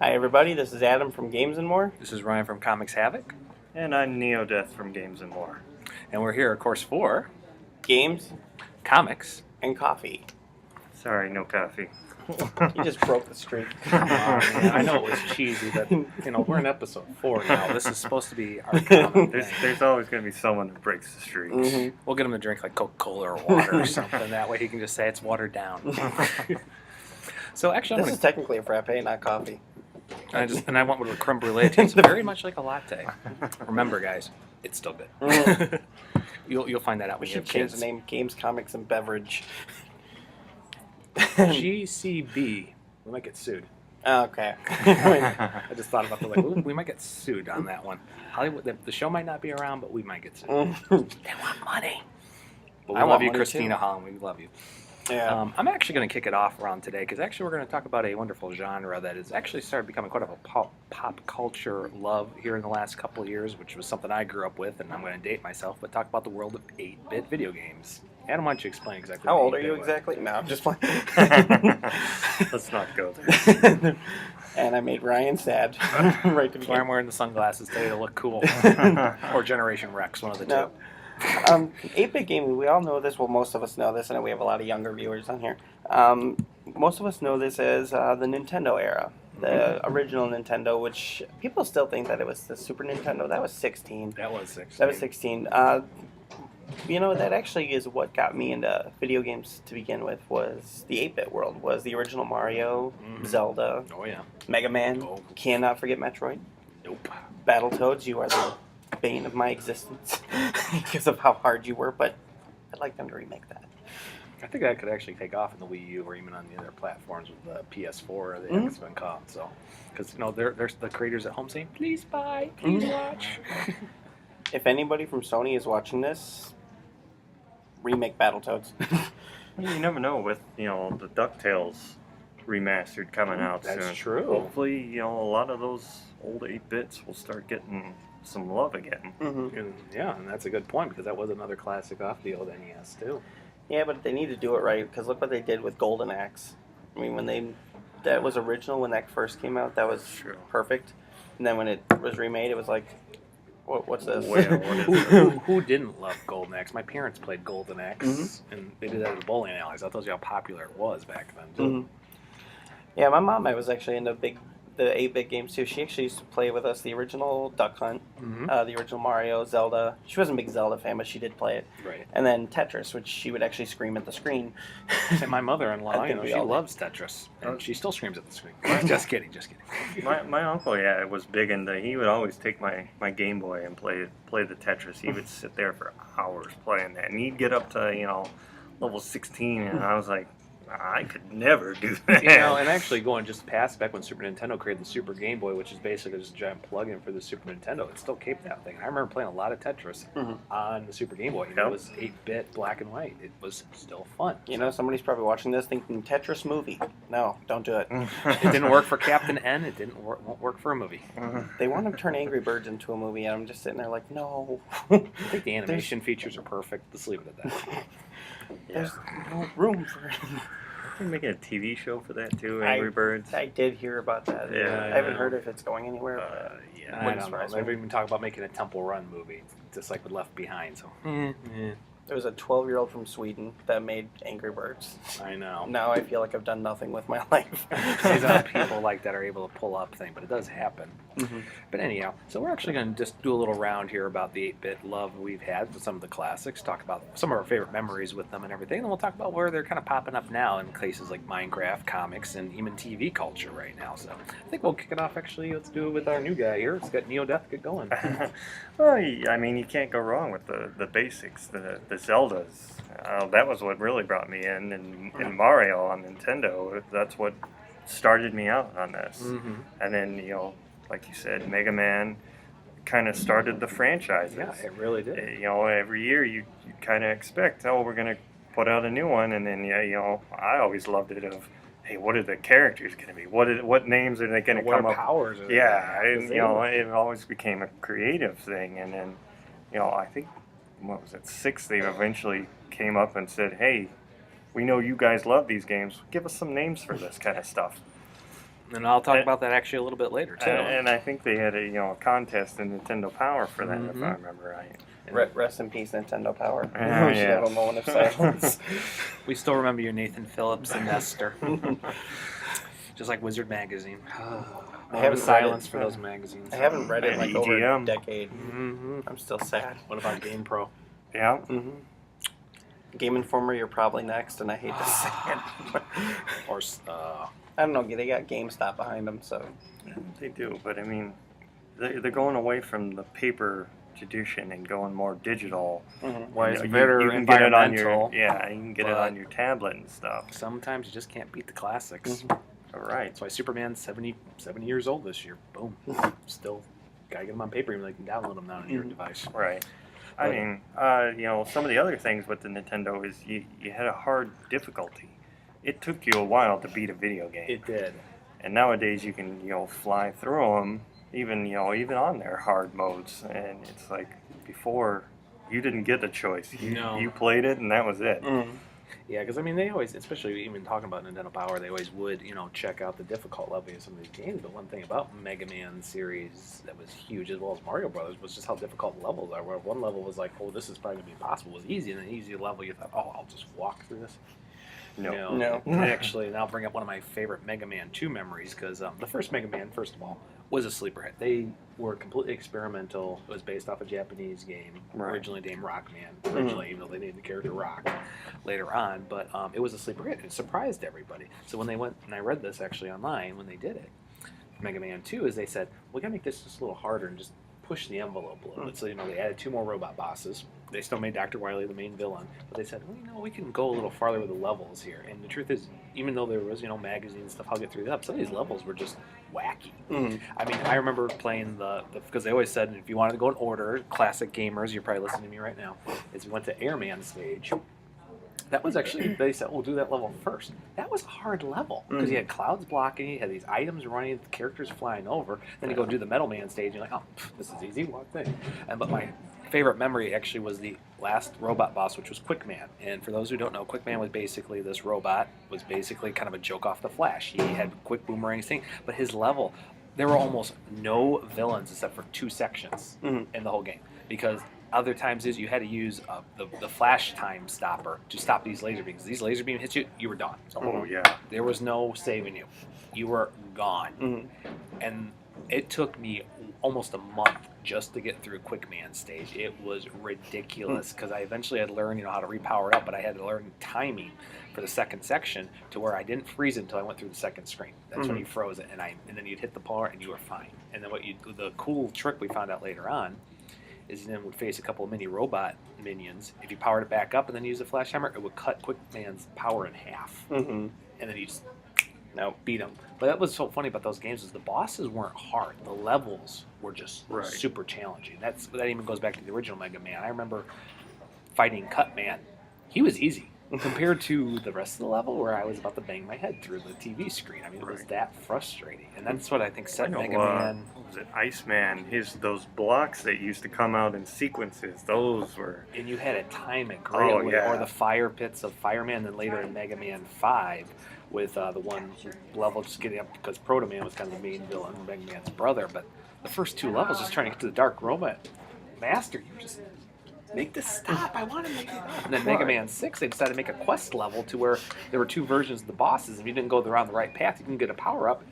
Hi everybody, this is Adam from Games and More. This is Ryan from Comics Havoc. And I'm Neodeath from Games and More. And we're here, of course, for Games comics. and coffee. Sorry, no coffee. You just broke the streak. Man, I know it was cheesy, but we're in episode 4 now. This is supposed to be our common thing. There's always going to be someone that breaks the streak. Mhm. We'll get him to drink like Coca-Cola or water or something. That way he can just say it's watered down. So actually, This is technically a frappe, not coffee. I went with a creme brulee. It tastes very much like a latte. Remember, guys, it's still good. Mhm. You'll find that out We when you should have change kids. the name Games, Comics, and Beverage. GCB. We might get sued. Okay. I just thought about ooh, we might get sued on that one. Hollywood, the show might not be around, but we might get sued. They want money. But we I love want you, money, Christina too. Holland. We love you. Yeah. I'm actually going to kick it off around today because actually we're going to talk about a wonderful genre that has actually started becoming quite of a pop culture love here in the last couple of years, which was something I grew up with, and I'm going to date myself, but talk about the world of 8-bit video games. Adam, why don't you explain exactly How what old are 8-bit you was? exactly? No, I'm just playing. Let's not go there. And I made Ryan sad right to That's why I'm begin. wearing the sunglasses today to look cool. Or Generation Rex, one of the two. No. 8-bit gaming, we all know this. Well, most of us know this, and we have a lot of younger viewers on here. Most of us know this as the Nintendo era, the original Nintendo, which people still think that it was the Super Nintendo. That was 16. That was 6. That was 16. That actually is what got me into video games to begin with. Was the 8-bit world? Was the original Mario, Zelda, Oh, yeah. Mega Man? Oh. Cannot forget Metroid. Nope. Battletoads, you are the bane of my existence because of how hard you were, but I'd like them to remake that. I think that could actually take off in the Wii U or even on the other platforms with the PS4 or the Mhm. It's been called. So, because there's the creators at home saying, "Please buy, please watch." If anybody from Sony is watching this, remake Battletoads. You never know with, the DuckTales remastered coming out That's soon. true. Hopefully, a lot of those old 8-bits will start getting some love again. hmm And, yeah, and that's a good point because that was another classic off the old NES too. Yeah, but they need to do it right because look what they did with Golden Axe. I mean, that was original when that first came out. That was Sure. perfect. And then when it was remade, it was like, what's this? Well, what is Who didn't love Golden Axe? My parents played Golden Axe, Mhm. and they did that at the bowling alleys. That tells you how popular it was back then too. Mhm. Yeah, my mom, I was actually into the 8-bit games too. She actually used to play with us the original Duck Hunt, Mhm. the original Mario, Zelda. She wasn't a big Zelda fan, but she did play it. Right. And then Tetris, which she would actually scream at the screen. And my mother-in-law, I think we she all did. loves Tetris, and she still screams at the screen. Just kidding. My uncle, was big into. He would always take my Game Boy and play the Tetris. He would sit there for hours playing that, and he'd get up to level 16, and I was like, I could never do that. And actually going just past back when Super Nintendo created the Super Game Boy, which is basically just a giant plug-in for the Super Nintendo, it still kept that thing. I remember playing a lot of Tetris Mhm. on the Super Game Boy. It Yep. was 8-bit, black and white. It was still fun. Somebody's probably watching this thinking Tetris movie. No, don't do it. It didn't work for Captain N. It won't work for a movie. They want to turn Angry Birds into a movie, and I'm just sitting there like, no. I think the animation features are perfect. Let's leave it at that. There's no room for it. They're making a TV show for that too, Angry Birds. I did hear about that. Yeah, I haven't heard if it's going anywhere. Yeah. I Wouldn't don't know. surprise They've me. even talked about making a Temple Run movie, just like with Left Behind. So There was a 12-year-old from Sweden that made Angry Birds. I know. Now I feel like I've done nothing with my life. There's not people like that are able to pull up thing, but it does happen. Mhm. But anyhow, so we're actually going to just do a little round here about the 8-bit love we've had with some of the classics, talk about some of our favorite memories with them and everything, and then we'll talk about where they're kind of popping up now in places like Minecraft, comics, and even TV culture right now. So I think we'll kick it off actually. Let's do it with our new guy here. It's got Neodeath. Get going. Well, I mean, you can't go wrong with the basics, the Zeldas. That was what really brought me in, and Mario on Nintendo. That's what started me out on this. Mm-hmm. And then, like you said, Mega Man kind of started the franchises. Yeah, it really did. Every year you kind of expect, we're going to put out a new one, and then, I always loved it of, hey, what are the characters going to be? What names are they going to What come up? powers? Are Yeah, they? and, it always became a creative thing, and then, I think, what was it, 6, they eventually came up and said, hey, we know you guys love these games. Give us some names for this kind of stuff. And I'll talk And- about that actually a little bit later too. And I think they had a contest in Nintendo Power for that, if Mhm. I remember right. Rest in peace, Nintendo Power. Yeah, We should yeah. have a moment of silence. We still remember you, Nathan Phillips and Nestor. Just like Wizard Magazine. I haven't read silence it. for those magazines. I haven't read it in like over a EGM. decade. Mm-hmm. I'm still sad. What about Game Pro? Yeah. hmm Game Informer, you're probably next, and I hate to say it. Or I don't know. They got GameStop behind them, so They do, but I mean, they're going away from the paper tradition and going more digital. why it's You- better you can get it on your environmental. you can get it but- on your tablet and stuff. Sometimes you just can't beat the classics. All right. That's why Superman's 70 years old this year. Boom. Still gotta get them on paper, even though you can download them now on your device. Right. I But- mean, some of the other things with the Nintendo is you had a hard difficulty. It took you a while to beat a video game. It did. And nowadays you can, fly through them, even on their hard modes. And it's like before, you didn't get a choice. No. You played it, and that was it. Yeah, because I mean, they always, especially even talking about Nintendo Power, they always would, check out the difficult level of some of these games. But one thing about Mega Man series that was huge, as well as Mario Brothers, was just how difficult the levels are. Where one level was like, oh, this is probably gonna be impossible, it was easy, and an easy level, you thought, oh, I'll just walk through this. No. Actually, and I'll bring up one of my favorite Mega Man 2 memories because the first Mega Man, first of all, was a sleeper hit. They were completely experimental. It was based off a Japanese game, Right. originally named Rockman. Originally, even though they named the character Rock later on, but it was a sleeper hit. It surprised everybody. So when they went, and I read this actually online when they did it, Mega Man 2, is they said, we gotta make this just a little harder and just push the envelope a little bit. So, they added 2 more robot bosses. They still made Dr. Wily the main villain, but they said, well, we can go a little farther with the levels here. And the truth is, even though there was, magazines and stuff, I'll get through that, some of these levels were just wacky. I mean, I remember playing because they always said, if you wanted to go in order, classic gamers, you're probably listening to me right now, is we went to Airman stage. That was actually, they said, we'll do that level first. That was a hard level because you had clouds blocking you, had these items running, the characters flying over. Then you go do the Metal Man stage, and you're like, oh, this is easy, one thing. But my favorite memory actually was the last robot boss, which was Quickman. And for those who don't know, Quickman was basically this robot, was basically kind of a joke off the Flash. He had quick boomerangs thing, but his level, there were almost no villains except for 2 sections in the whole game because other times you had to use the flash time stopper to stop these laser beams. These laser beams hit you, you were done. Oh, yeah. There was no saving you. You were gone. And it took me almost a month just to get through Quickman stage. It was ridiculous because I eventually had learned, how to repower up, but I had to learn timing for the second section to where I didn't freeze it until I went through the second screen. That's when you froze it, and then you'd hit the power and you were fine. And then the cool trick we found out later on is you then would face a couple of mini robot minions. If you powered it back up and then used a flash hammer, it would cut Quickman's power in half. And then you just beat him. But that was so funny about those games is the bosses weren't hard. The levels were just super challenging. That even goes back to the original Mega Man. I remember fighting Cutman. He was easy compared to the rest of the level where I was about to bang my head through the TV screen. I mean, it was that frustrating. And that's what I think set Mega Man. What was it? Iceman. Those blocks that used to come out in sequences. Those were. And you had to time it greatly. yeah. Or the fire pits of Fireman, then later in Mega Man 5 with the one level just getting up because Proto Man was kind of the main villain, Mega Man's brother. But the first 2 levels, just trying to get to the Dark Robot Master, you just make this stop. I want to make it up. And then Mega Man 6, they decided to make a quest level to where there were 2 versions of the bosses. If you didn't go around the right path, you can get a power up.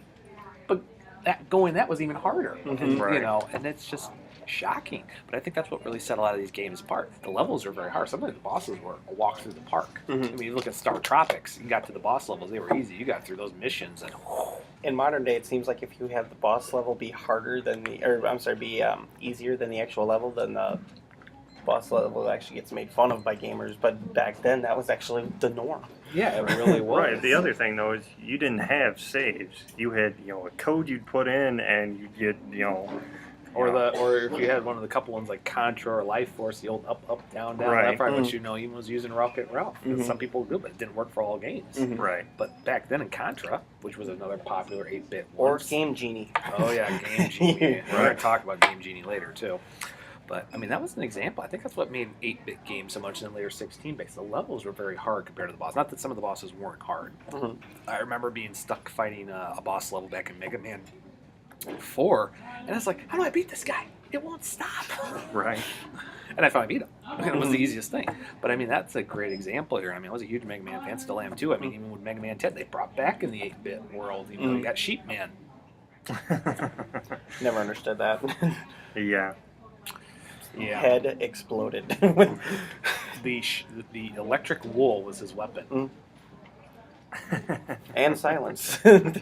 But that was even harder. And, and it's just shocking. But I think that's what really set a lot of these games apart. The levels are very hard. Sometimes the bosses were a walk through the park. I mean, you look at Star Tropics. You got to the boss levels; they were easy. You got through those missions, and in modern day, it seems like if you have the boss level be harder than be easier than the actual level, then the boss level actually gets made fun of by gamers. But back then, that was actually the norm. yeah, it really was. Right. The other thing though is you didn't have saves. You had a code you'd put in and you'd get Or if you had one of the couple ones like Contra or Life Force, the old up, down, Right. left, right, which he was using Rocket Ralph. Some people do, but it didn't work for all games. right. But back then in Contra, which was another popular 8-bit Or one. Game Genie. Oh yeah, Game Genie. We're going to talk about Game Genie later too. But I mean, that was an example. I think that's what made 8-bit games so much in later 16-bit. The levels were very hard compared to the boss. Not that some of the bosses weren't hard. Mhm. I remember being stuck fighting a boss level back in Mega Man 4, and I was like, how do I beat this guy? It won't stop. Right. And I finally beat him. It was the easiest thing. But I mean, that's a great example here. I mean, I was a huge Mega Man fan, still am too. I mean, even with Mega Man 10, they brought back in the 8-bit world. Even though you got Sheep Man. Never understood that. Yeah. Yeah. Head exploded. The electric wool was his weapon. And silence. And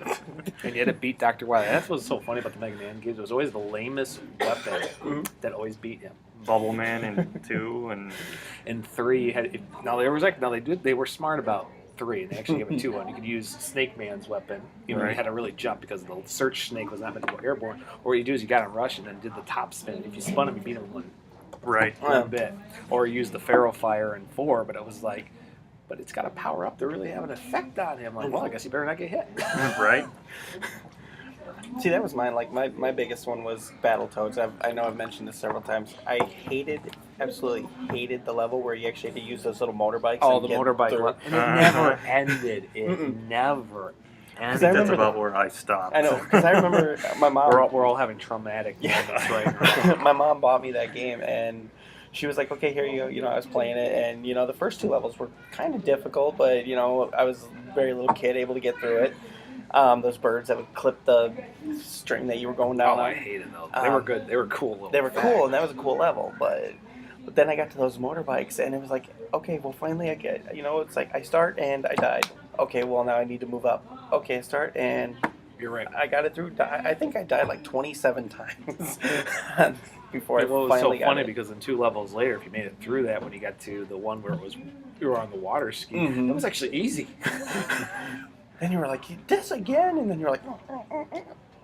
you had to beat Dr. Wily. That's what's so funny about the Mega Man games. It was always the lamest weapon that always beat him. Bubble Man in 2 and And 3 had they were smart about 3, and they actually gave it 2 on. You could use Snake Man's weapon, even though you Right. had to really jump because the search snake was not meant to go airborne. Or what you do is you got him rush and then did the top spin. If you spun him, you beat him in right. one bit. Or use the Pharaoh Fire in 4, but it was like, but it's got to power up to really have an effect on him. Like, well, I guess you better not get hit. Right. See, that was mine. Like my biggest one was Battletoads. I know I've mentioned this several times. I absolutely hated the level where you actually had to use those little motorbikes. Oh, and the get motorbike through. one. And it never ended. It never I ended. think I that's remember about where I stopped. I know, because I remember my mom. We're all having traumatic moments right now. My mom bought me that game, and she was like, "Okay, here you go." You know, I was playing it, and the first 2 levels were kind of difficult, but I was a very little kid, able to get through it. Those birds that would clip the string that you were going down Oh, on. I hated those. They were good. They were cool. Little They were facts. cool, and that was a cool level, but then I got to those motorbikes, and it was like, okay, well, finally I get, it's like I start and I died. Okay, well, now I need to move up. Okay, I start and You're right. I got it through. I think I died like 27 times before It was I so finally got funny it. because in 2 levels later, if you made it through that, when you got to the one where you were on the water ski, Mhm. it was actually easy. Then you were like, this again, and then you're like,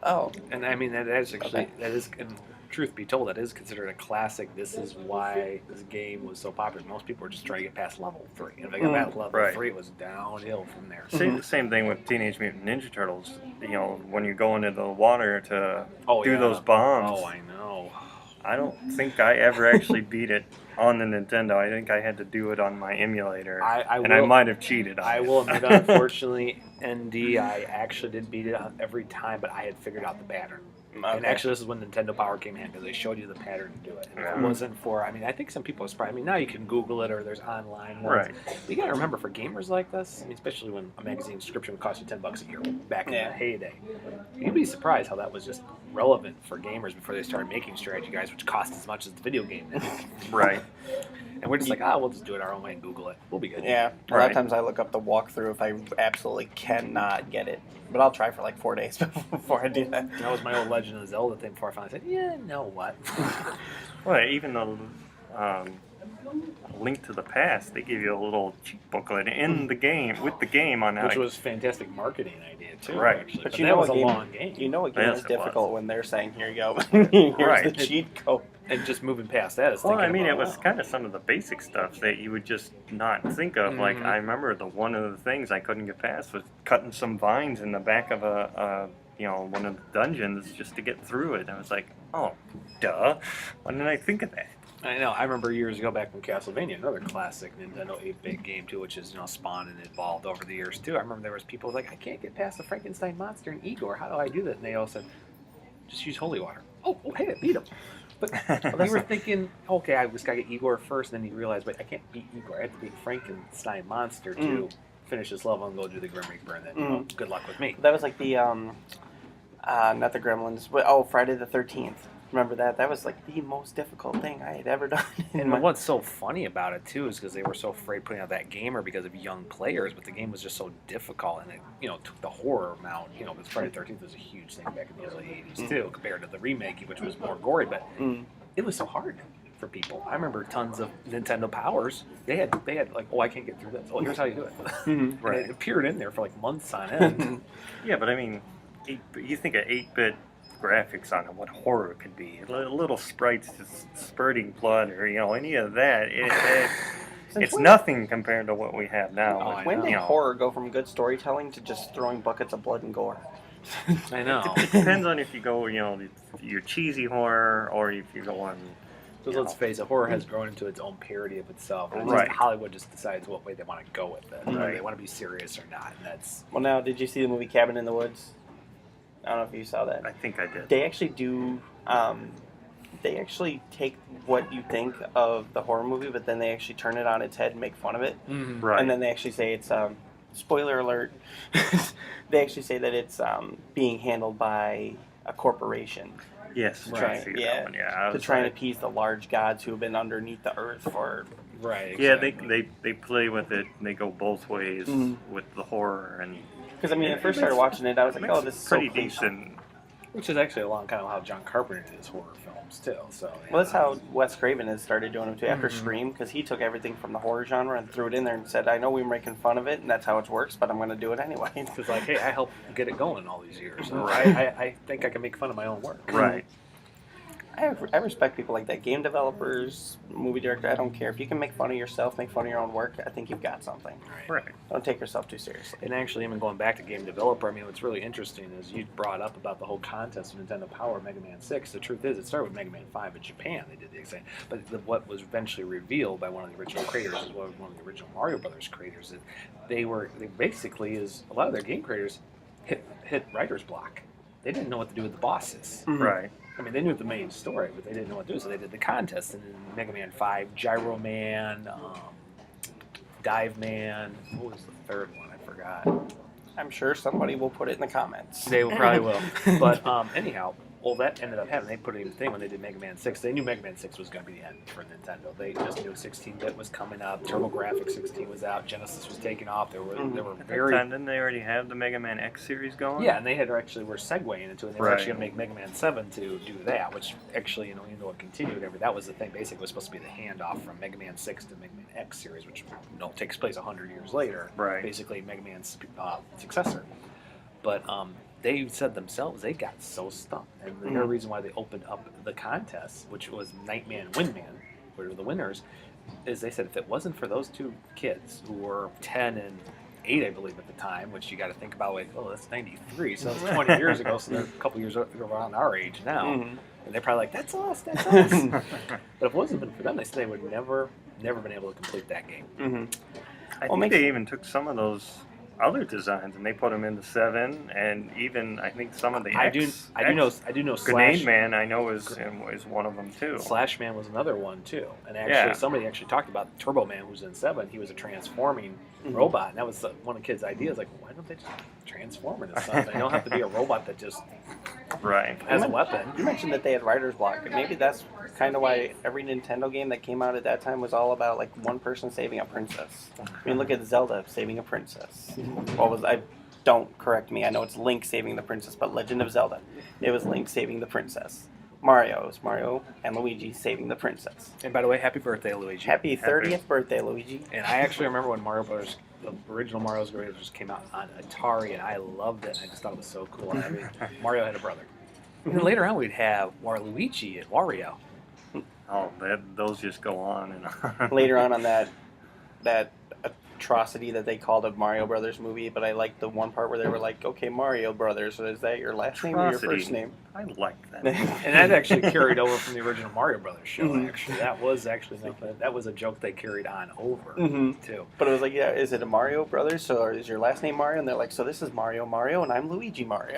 oh. And I mean, that is actually that is. And truth be told, that is considered a classic. This is why this game was so popular. Most people were just trying to get past level 3. And if they got past level Right. 3, it was downhill from there. Same thing with Teenage Mutant Ninja Turtles. When you go into the water to do yeah. those bombs, Oh, I know. I don't think I ever actually beat it on the Nintendo. I think I had to do it on my emulator, I I might have cheated on I it. will admit, unfortunately, ND, I actually did beat it every time, but I had figured out the pattern. And Okay. actually, this is when Nintendo Power came in because they showed you the pattern to do it. And if it Yeah. wasn't for, I mean, I think some people are surprised. I mean, now you can Google it or there's online ones. Right. But you got to remember, for gamers like this, I mean, especially when a magazine subscription would cost you $10 a year back in Yeah. the heyday, you'd be surprised how that was just relevant for gamers before they started making strategy guides, which cost as much as the video game did. Right. And we're just like, we'll just do it our own way and Google it. We'll be good. Yeah, a lot Right. of times I look up the walkthrough if I absolutely cannot get it. But I'll try for like 4 days before I do that. That was my old Legend of Zelda thing before I finally said, yeah, know what? Well, even the Link to the Past, they give you a little cheat booklet in the game with the game on how Which to- was fantastic marketing idea too, Right. actually. But But you that know was a a game- long game. You know a game Yes, is it was. difficult when they're saying, here you go. Here's Right. the cheat code. And just moving past that is Well, thinking I mean, about, it was wow. kind of some of the basic stuff that you would just not think of. Like, Mhm. I remember one of the things I couldn't get past was cutting some vines in the back of one of the dungeons just to get through it. I was like, oh, duh. Why didn't I think of that? I know. I remember years ago back when Castlevania, another classic Nintendo 8-bit game too, which has spawned and evolved over the years too. I remember there was people like, I can't get past the Frankenstein monster and Igor. How do I do that? And they all said, just use holy water. Oh, hey, I beat him. But they were thinking, okay, I just got to get Igor first, and then you realize, wait, I can't beat Igor. I have to beat Frankenstein monster to finish this level and go do the Grim Reaper, and then good luck with me. That was like the, not the Gremlins, but Friday the 13th. Remember that? That was like the most difficult thing I had ever done. And what's so funny about it too is because they were so afraid putting out that gamer because of young players, but the game was just so difficult, and it took the horror amount. Because Friday the 13th was a huge thing back in the early 80s too, compared to the remake, which was more gory, but it was so hard for people. I remember tons of Nintendo Powers. They had like, oh, I can't get through this. Oh, here's how you do it. And Right. it appeared in there for like months on end. Yeah, but I mean, you think of 8-bit graphics on it, what horror could be. Little sprites just spurting blood or, any of that. It's when- nothing compared to what we have now. Oh, with, I When know. did you know, horror go from good storytelling to just throwing buckets of blood and gore? I know. It depends on if you go, your cheesy horror or if you go on Because let's face it, horror has grown into its own parody of itself. And it's Right. just Hollywood just decides what way they want to go with it. Whether Right. they want to be serious or not. And that's Well, now, did you see the movie Cabin in the Woods? I don't know if you saw that. I think I did. They actually do. They actually take what you think of the horror movie, but then they actually turn it on its head and make fun of it. Right. And then they actually say it's spoiler alert. They actually say that it's being handled by a corporation yes. Right. I see that one. Yeah. I to was try and like- appease the large gods who have been underneath the earth for. right. Yeah, Exactly. they play with it. And they go both ways Mhm. with the horror, and Because I mean, when I first started watching it, I was like, makes "Oh, it this is pretty so cliche." decent. Which is actually along kind of how John Carpenter did his horror films too. So yeah. Well, that's how Wes Craven has started doing them too after Mhm. Scream, because he took everything from the horror genre and threw it in there and said, "I know we're making fun of it, and that's how it works, but I'm going to do it anyway." It's like, hey, I helped get it going all these years. So Right. I think I can make fun of my own work. Right. I respect people like that. Game developers, movie director, I don't care. If you can make fun of yourself, make fun of your own work, I think you've got something. Right. Right. Don't take yourself too seriously. And actually, even going back to game developer, I mean, what's really interesting is you brought up about the whole contest of Nintendo Power Mega Man 6. The truth is, it started with Mega Man 5 in Japan. They did the exact, but what was eventually revealed by one of the original creators, is one of the original Mario Brothers creators, is they basically is a lot of their game creators hit writer's block. They didn't know what to do with the bosses. Right. I mean, they knew the main story, but they didn't know what to do, so they did the contest. And in Mega Man 5, Gyro Man, Dive Man, what was the third one? I forgot. I'm sure somebody will put it in the comments. They probably will. But anyhow, well, that ended up happening. They put it in the thing when they did Mega Man 6. They knew Mega Man 6 was going to be the end for Nintendo. They just knew 16-bit was coming up. TurboGrafx 16 was out. Genesis was taking off. They were At that very... time, didn't they already have the Mega Man X series going? Yeah, and they had actually were segueing into it. They were Right. actually going to make Mega Man 7 to do that, which actually, even though it continued, that was the thing. Basically, it was supposed to be the handoff from Mega Man 6 to Mega Man X series, which takes place 100 years later. Right. Basically, Mega Man's successor. But they said themselves they got so stuck, and the Mhm. reason why they opened up the contest, which was Nightman and Windman, were the winners, is they said if it wasn't for those two kids who were 10 and 8, I believe, at the time, which you got to think about, like, oh, that's 93, so that's 20 years ago, so they're a couple years around our age now, Mhm. and they're probably like, that's us, that's us. But if it wasn't been for them, they said they would never been able to complete that game. Mhm. I Well, think makes- they even took some of those other designs and they put them in the 7, and even I think some of the I X. do know Grenade Slash Man, I know is one of them too. Slash Man was another one too, and actually Yeah. somebody actually talked about Turbo Man, who's in 7. He was a transforming Mhm. robot, and that was one of the kids' ideas. Like, why don't they just transform into something? They don't have to be a robot that just Right. has a You weapon. mentioned that they had writer's block, and maybe that's kind of why every Nintendo game that came out at that time was all about like one person saving a princess. I mean, look at Zelda saving a princess. What was I? Don't correct me. I know it's Link saving the princess, but Legend of Zelda, it was Link saving the princess. Mario, it was Mario and Luigi saving the princess. And by the way, happy birthday, Luigi! Happy 30th birthday, Luigi. And I actually remember when Mario Brothers, the original Mario's Brothers, just came out on Atari, and I loved it. I just thought it was so cool. I mean, Mario had a brother. And then later on, we'd have Waluigi and Wario. Oh, those just go on and on. Later on that atrocity that they called a Mario Brothers movie, but I liked the one part where they were like, "Okay, Mario Brothers, so is that your last name or your Atrocity. first name?" I like that. And that actually carried over from the original Mario Brothers show. Mhm. Actually, that was actually that was a joke they carried on over Mhm. too. But it was like, yeah, is it a Mario Brothers? So is your last name Mario? And they're like, so this is Mario Mario, and I'm Luigi Mario.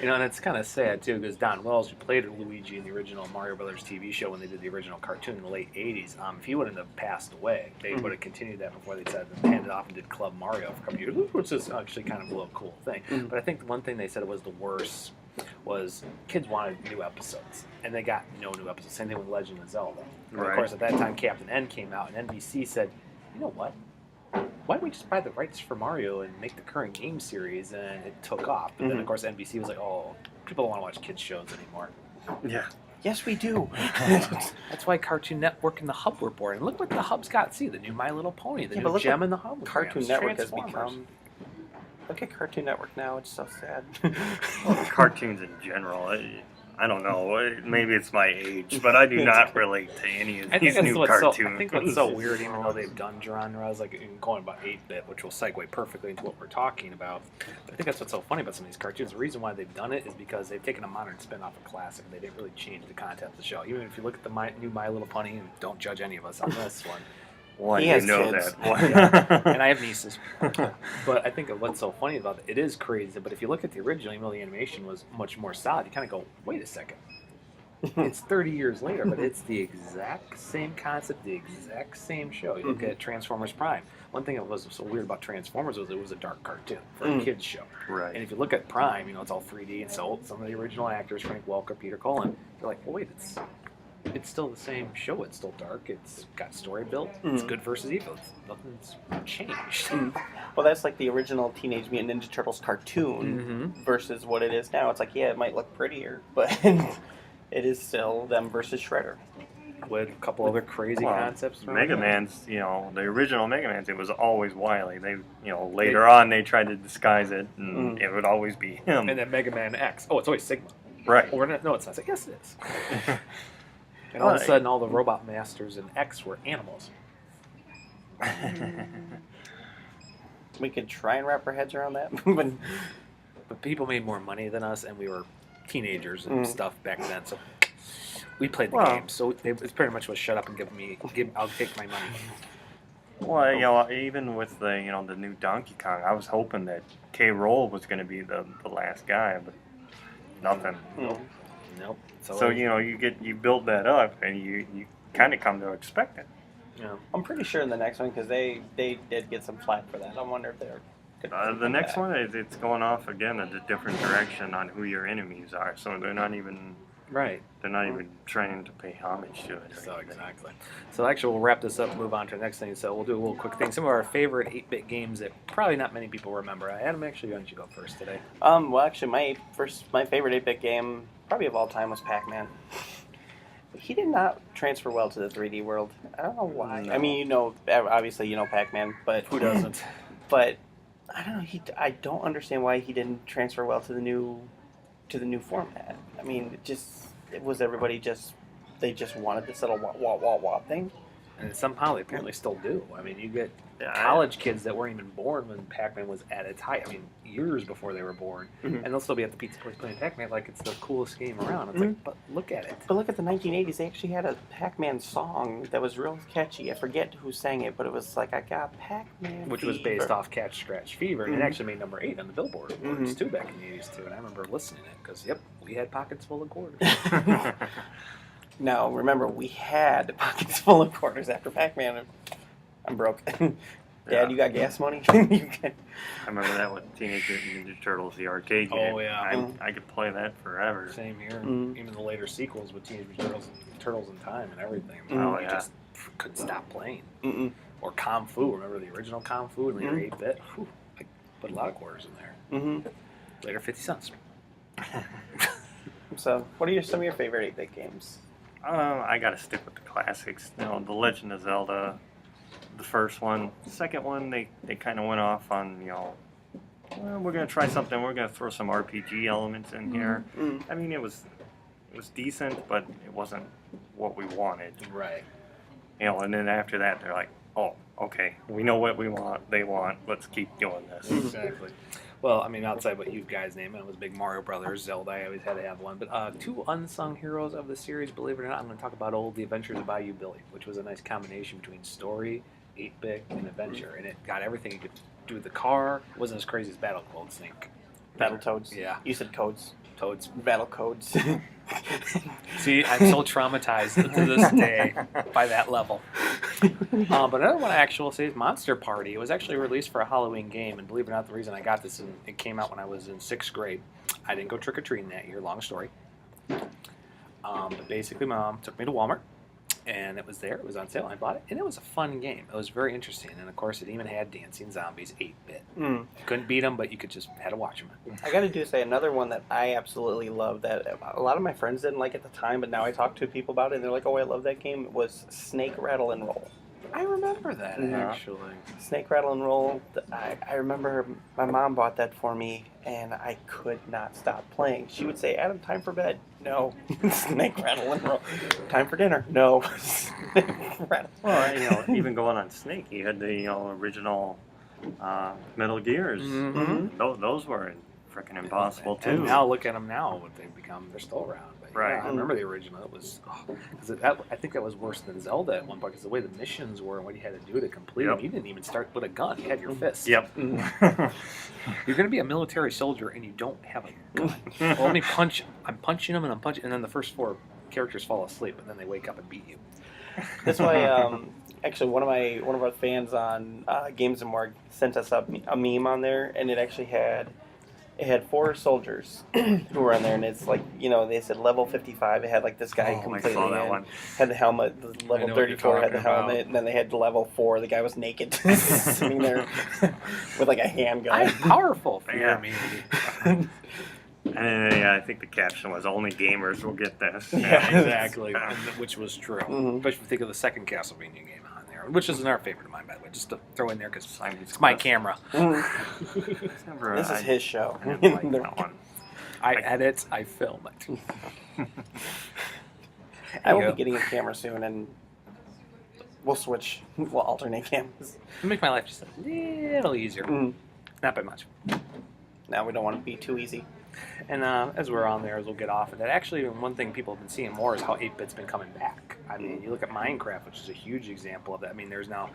You know, and it's kind of sad too because Don Wells, who played Luigi in the original Mario Brothers TV show when they did the original cartoon in the late '80s, if he wouldn't have passed away, they Mhm. would have continued that before they said handed off and did Club Mario for a couple years, which is actually kind of a little cool thing. Mhm. But I think the one thing they said was the worst was kids wanted new episodes, and they got no new episodes. Same thing with Legend of Zelda. And of Right. course, at that time, Captain N came out, and NBC said, you know what? Why don't we just buy the rights for Mario and make the current game series? And it took off. But then, Mhm. of course, NBC was like, oh, people don't want to watch kids' shows anymore. Yeah. Yes, we do. That's why Cartoon Network and the Hub were born. And look what the Hub's got. See, the new My Little Pony, the Yeah, but new look Gem what and the Hub. Cartoon Network has Transformers. become. Look at Cartoon Network now; it's so sad. Well, cartoons in general. I don't know. Maybe it's my age, but I do not relate to any of I these think new what's so, cartoons. I think what's so weird, even though they've done genres like going about 8-bit, which will segue perfectly into what we're talking about. But I think that's what's so funny about some of these cartoons. The reason why they've done it is because they've taken a modern spin off a classic. They didn't really change the content of the show. Even if you look at the new My Little Pony, and don't judge any of us on this one. Well, He you has know kids. that. And I have nieces. But I think what's so funny about it is crazy. But if you look at the original, even though the animation was much more solid, you kind of go, wait a second. It's 30 years later, but it's the exact same concept, the exact same show. You look at Transformers Prime. One thing that was so weird about Transformers was it was a dark cartoon for a kids show. Right. And if you look at Prime, it's all 3D, and so some of the original actors, Frank Welker, Peter Cullen, you're like, well, wait, it's still the same show. It's still dark. It's got story built. It's good versus evil. Nothing's changed. Well, that's like the original Teenage Mutant Ninja Turtles cartoon versus what it is now. It's like, yeah, it might look prettier, but it is still them versus Shredder. With a couple other crazy concepts. Mega Man's, the original Mega Man's, it was always Wily. They, later on they tried to disguise it, and it would always be him. And then Mega Man X. Oh, it's always Sigma. Right. Or no, it's not. Yes, it is. And all of a sudden, all the robot masters in X were animals. We could try and wrap our heads around that, But people made more money than us, and we were teenagers and stuff back then. So we played the game. So it's pretty much was shut up and I'll take my money. Well, even with the new Donkey Kong, I was hoping that K. Rool was going to be the last guy, but nothing. Nope. So you build that up, and you kind of come to expect it. Yeah. I'm pretty sure in the next one, because they did get some flack for that. I wonder if they're The next one, it's going off again in a different direction on who your enemies are. So they're not even trying to pay homage to it. So exactly. So actually, we'll wrap this up and move on to the next thing. So we'll do a little quick thing. Some of our favorite 8-bit games that probably not many people remember. Adam, actually, why don't you go first today? Well, actually, my favorite 8-bit game, probably of all time, was Pac-Man. He did not transfer well to the 3D world. I don't know why. No. I mean, obviously, Pac-Man, but Who doesn't? But I don't know. I don't understand why he didn't transfer well to the new format. I mean, they just wanted this little wah thing. And somehow they apparently still do. I mean, you get college kids that weren't even born when Pac-Man was at its height. I mean, years before they were born. And they'll still be at the pizza place playing Pac-Man like it's the coolest game around. It's like, but look at it. But look at the 1980s. They actually had a Pac-Man song that was real catchy. I forget who sang it, but it was like, I got Pac-Man Which was based off Catch Scratch Fever. And it actually made number 8 on the Billboard Awards, too, back in the 80s, too. And I remember listening to it because, we had pockets full of quarters. Now, remember, we had pockets full of quarters after Pac-Man. I'm broke. Dad, you got gas money? I remember that with Teenage Mutant Ninja Turtles, the arcade game. Oh, yeah. I could play that forever. Same here. Even the later sequels with Teenage Mutant Turtles in Time and everything. Oh, I yeah. just couldn't stop playing. Or Kung Fu. Remember the original Kung Fu in later 8-bit? I put a lot of quarters in there. Later 50 cents. So, what are some of your favorite 8-bit games? I gotta stick with the classics. The Legend of Zelda, the first one. The second one, they kind of went off on, well, we're gonna try something. We're gonna throw some RPG elements in here. I mean, it was decent, but it wasn't what we wanted. Right. And then after that, they're like, oh, okay, we know what we want. They want. Let's keep doing this. Exactly. Well, I mean, outside what you guys named, it was big Mario Brothers, Zelda. I always had to have one. But 2 unsung heroes of the series, believe it or not, I'm going to talk about The Adventures of Bayou Billy, which was a nice combination between story, 8-bit, and adventure. And it got everything. You could do with the car. It wasn't as crazy as Battletoads, think. Battletoads. Yeah. You said codes. Toads. Battle codes. See, I'm so traumatized to this day by that level. But another one I actually will say is Monster Party. It was actually released for a Halloween game, and believe it or not, the reason I got this, and it came out when I was in 6th grade. I didn't go trick-or-treating that year, long story. But basically, my mom took me to Walmart, and it was there. It was on sale. I bought it, and it was a fun game. It was very interesting, and of course, it even had dancing zombies, 8-bit. You couldn't beat them, but you could just had to watch them. I got to say another one that I absolutely love that a lot of my friends didn't like at the time, but now I talk to people about it, and they're like, "Oh, I love that game." Was Snake Rattle and Roll. I remember that Yeah. actually. Snake Rattle and Roll. I remember my mom bought that for me, and I could not stop playing. She would say, "Adam, time for bed." No. Snake Rattle and Roll. Time for dinner. No. Snake Rattle. Well, even going on Snake, he had the original Metal Gears. Mm-hmm. Those were freaking impossible too. And now look at them now, what they've become. They're still around. But Right. Yeah, I remember the original. It was because I think that was worse than Zelda at one point because the way the missions were and what you had to do to complete them. Yep. You didn't even start with a gun. You had your fist. Yep. You're going to be a military soldier and you don't have a gun. Well, let me punch. I'm punching them and I'm punching, and then the first 4 characters fall asleep and then they wake up and beat you. That's why, actually, one of our fans on Games and More sent us a meme on there, and it actually had 4 soldiers who were on there, and it's like, they said level 55. It had like this guy I completely saw that in, one. had the helmet. The I know level what 34 you're had the talking about. helmet, and then they had level 4. The guy was naked, sitting there with like a handgun. I'm powerful for Yeah. your immunity. And I think the caption was "Only gamers will get this." Yeah. Exactly, which was true. Mhm. Especially if you think of the second Castlevania game on there, which isn't our favorite of mine, by the way. Just to throw in there because Simon's it's my Quest. camera. Mhm. Never, This is his show. I didn't like that one. I edit, I film it. I will There you be getting a camera soon, and we'll switch. We'll alternate cameras. It'll make my life just a little easier. Mm. Not by much. Now we don't want to be too easy. And as we're on there, as we'll get off of that, actually, one thing people have been seeing more is how 8-bit's been coming back. I mean, you look at Minecraft, which is a huge example of that. I mean, there's now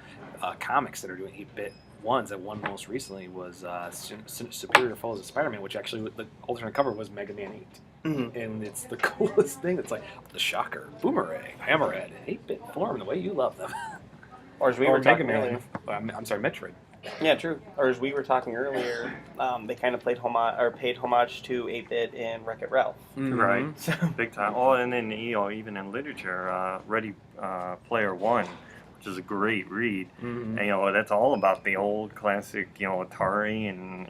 comics that are doing 8-bit ones. That one most recently was Superior Foes of Spider-Man, which actually, the alternate cover was Mega Man 8. Mhm. And it's the coolest thing. It's like, the Shocker, Boomerang, Hammerhead, 8-bit form, the way you love them. Or as we or were Mega talking Man. earlier. I'm sorry, Metroid. Yeah, true. Or as we were talking earlier, they kind of paid homage to 8-bit in Wreck-It Ralph. Right. So, Big time. Oh, and then even in literature, Ready Player One, which is a great read. Mhm. And that's all about the old classic, Atari and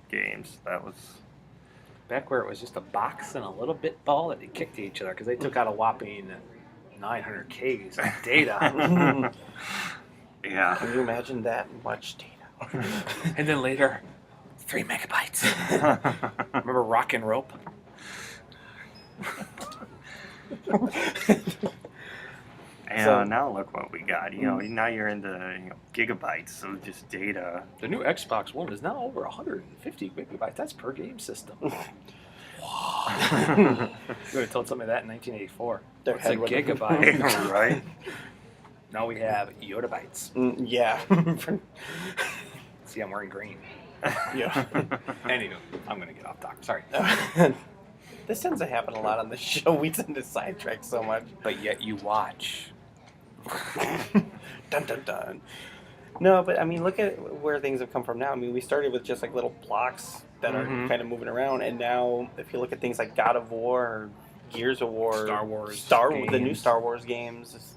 games. That was Back where it was just a box and a little bit ball that they kicked to each other because they took out a whopping 900 Ks of data. yeah. can you imagine that much data? And then later, 3 megabytes. Remember Rock and Rope? And So- now look what we got. Now you're into gigabytes of just data. The new Xbox One is now over 150 megabytes. That's per game system. You would have told somebody that in 1984. Their What's a head would have- gigabyte? Right? Now we have yottabytes. Yeah. See, I'm wearing green. Yeah. Anywho, I'm going to get off topic. Sorry. This tends to happen a lot on the show. We tend to sidetrack so much. But yet you watch. Dun dun dun. No, but I mean, look at where things have come from now. I mean, we started with just like little blocks that are Mhm. kind of moving around, and now if you look at things like God of War, or Gears of War, Star Wars the new games. Star Wars games,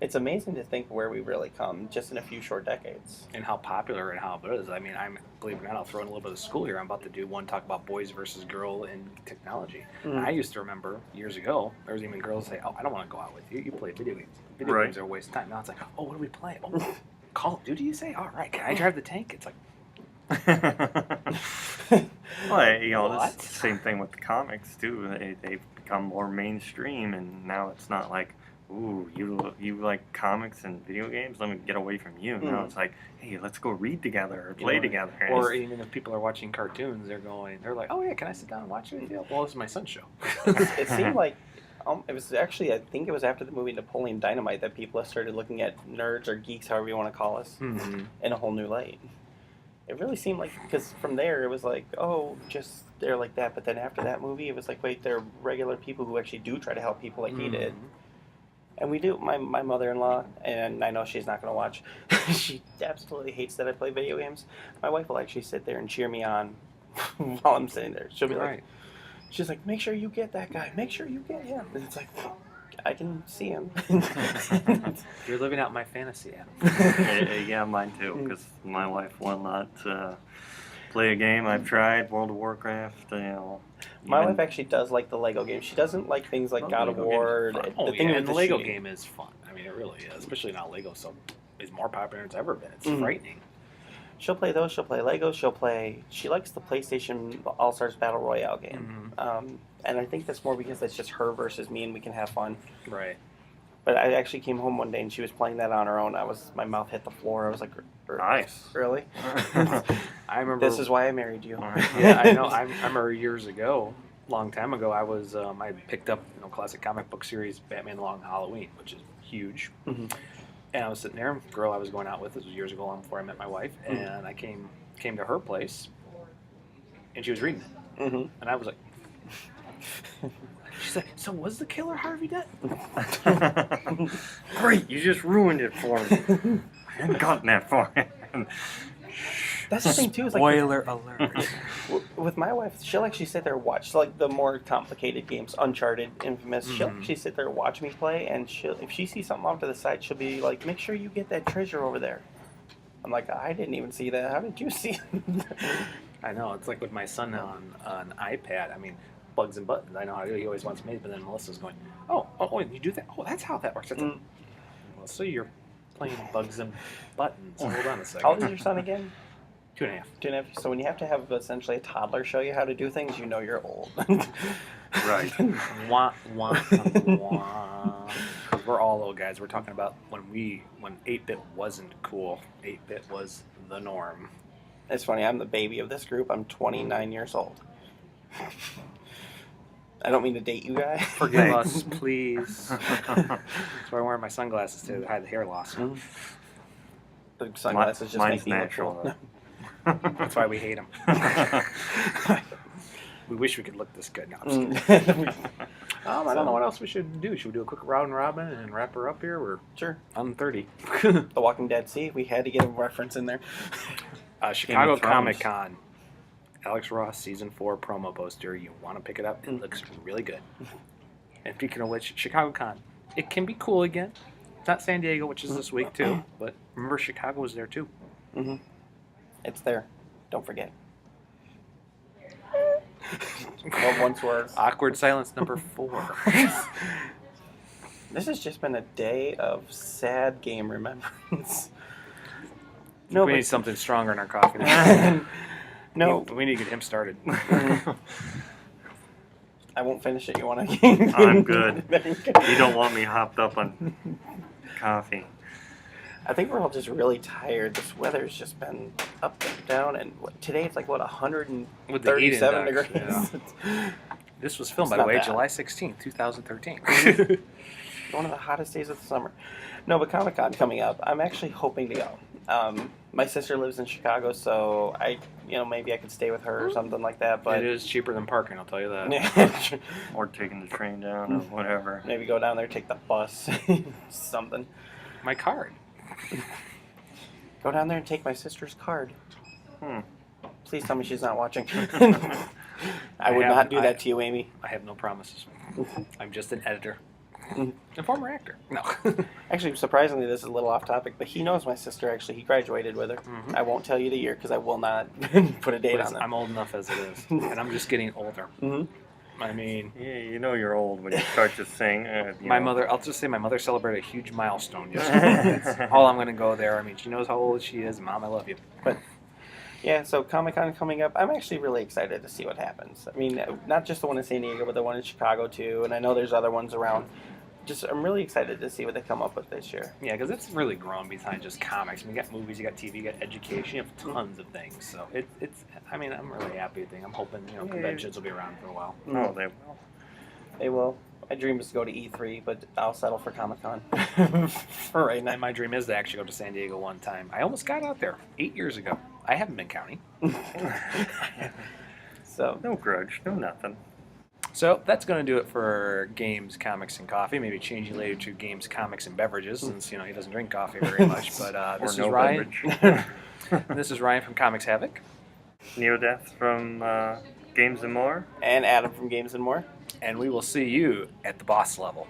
it's amazing to think where we've really come just in a few short decades. And how popular and how it is. I mean, believe it or not, I'll throw in a little bit of school here. I'm about to do one talk about boys versus girl in technology. Mm. I used to remember years ago, there was even girls say, "Oh, I don't want to go out with you. You play video games. Video Right. games are a waste of time." Now it's like, "Oh, what do we play? Oh, Call of Duty, you say? All right, can I drive the tank?" It's like, Well, What? it's the same thing with the comics too. They've become more mainstream, and now it's not like, ooh, you like comics and video games? Let me get away from you. Now Mm. it's like, hey, let's go read together or You play know, together. or even if people are watching cartoons, they're like, "Oh yeah, can I sit down and watch it with you?" Well, this is my son's show. It seemed like it was actually, I think it was after the movie Napoleon Dynamite that people started looking at nerds or geeks, however you want to call us, Mhm. in a whole new light. It really seemed like, because from there it was like, oh, just they're like that. But then after that movie, it was like, wait, they're regular people who actually do try to help people like he did. Mhm. And we do. My mother-in-law, and I know she's not going to watch, she absolutely hates that I play video games. My wife will actually sit there and cheer me on while I'm sitting there. She'll be like, Right. she's like, make sure you get that guy. Make sure you get him. And it's like, I can see him. You're living out my fantasy, Adam. Yeah, mine too. Because my wife will not play a game. I've tried World of Warcraft. My even- wife actually does like the Lego games. She doesn't like things like Oh, God of Lego War. games are fun. Oh, The thing yeah, with and the the Lego shooting. game is fun. I mean, it really is, especially now Lego is more popular than it's ever been. It's Mhm. frightening. She'll play those. She'll play Lego. She likes the PlayStation All Stars Battle Royale game. And I think that's more because it's just her versus me, and we can have fun. Right. But I actually came home one day and she was playing that on her own. My mouth hit the floor. I was like, Nice. Really? I remember. This is why I married you. Yeah, I know. I remember years ago, long time ago, I picked up classic comic book series Batman: The Long Halloween, which is huge. Mhm. And I was sitting there, a girl I was going out with. This was years ago, long before I met my wife, and I came to her place, and she was reading it, hmm and I was like, she's like, so was the killer Harvey Dent? Great, you just ruined it for me. I hadn't gotten that far. That's the thing too. Is like Spoiler alert. with my wife, she'll actually sit there and watch like the more complicated games, Uncharted, Infamous. She'll Mhm. actually sit there and watch me play, and if she sees something off to the side, she'll be like, "Make sure you get that treasure over there." I'm like, "I didn't even see that. How did you see it?" I know. It's like with my son now on iPad. I mean, bugs and buttons. I know how to do it. He always wants me, but then Melissa's going, oh, you do that? Oh, that's how that works. That's Mm. Well, so you're playing bugs and buttons. Hold on a second. How old is your son again? 2.5. 2.5. So when you have to have essentially a toddler show you how to do things, you know you're old. Right. Wah, wah, wah. 'Cause we're all old guys. We're talking about when 8-bit wasn't cool. 8-bit was the norm. It's funny. I'm the baby of this group. I'm 29 years old. I don't mean to date you guys. Forgive us, please. That's why I'm wearing my sunglasses to hide the hair loss. Mhm. The sunglasses just Mine's make me look natural. cool. That's why we hate them. We wish we could look this good. No, I'm just kidding. Mm. I don't know what else we should do. Should we do a quick round robin and wrap her up here? Sure. I'm 30. The Walking Dead. See, we had to get a reference in there. Chicago Thrones. Comic Con. Alex Ross season 4 promo poster. You want to pick it up? It looks really good. And speaking of which, Chicago Con. It can be cool again. It's not San Diego, which is this week too. But remember, Chicago was there too. Mm-hmm. It's there. Don't forget. What once was. Awkward silence number 4. This has just been a day of sad game remembrance. No, we need something stronger in our coffee. No, we need to get him started. I won't finish it. You want to? I'm good. You don't want me hopped up on coffee. I think we're all just really tired. This weather's just been up and down, and today it's like what With the heat 137 index, degrees. This was filmed, It's by the not way, bad. July 16th, 2013. One of the hottest days of the summer. No, but Comic Con coming up. I'm actually hoping to go. My sister lives in Chicago, so maybe I could stay with her or something like that. But it is cheaper than parking, I'll tell you that. Or taking the train down or whatever. maybe go down there, take the bus, something. My card. Go down there and take my sister's card. Hmm. Please tell me she's not watching. I would have- not do I- that to you, Amy. I have no promises. I'm just an editor. Mhm. A former actor. No. Actually, surprisingly, this is a little off topic, but he knows my sister. Actually, he graduated with her. Mhm. I won't tell you the year because I will not put a date But on it. I'm old enough as it is. And I'm just getting older. hmm I mean, Yeah, you know you're old when you start just saying. I'll just say my mother celebrated a huge milestone yesterday. That's all I'm going to go there. I mean, she knows how old she is. Mom, I love you. Yeah, so Comic Con coming up. I'm actually really excited to see what happens. I mean, not just the one in San Diego, but the one in Chicago too. And I know there's other ones around. I'm really excited to see what they come up with this year. Yeah, because it's really grown behind just comics. I mean, you got movies, you got TV, you got education, you have tons of things. So I'm really happy. I'm hoping, conventions will be around for a while. Oh, they will. They will. My dream is to go to E3, but I'll settle for Comic Con for right now. And my dream is to actually go to San Diego one time. I almost got out there 8 years ago. I haven't been counting. So No grudge, no nothing. So that's going to do it for games, comics, and coffee. Maybe changing later to games, comics, and beverages, since he doesn't drink coffee very much. But this is no Ryan. beverage. This is Ryan from Comics Havoc, Neodeath from Games and More. and Adam from Games and More. and we will see you at the boss level.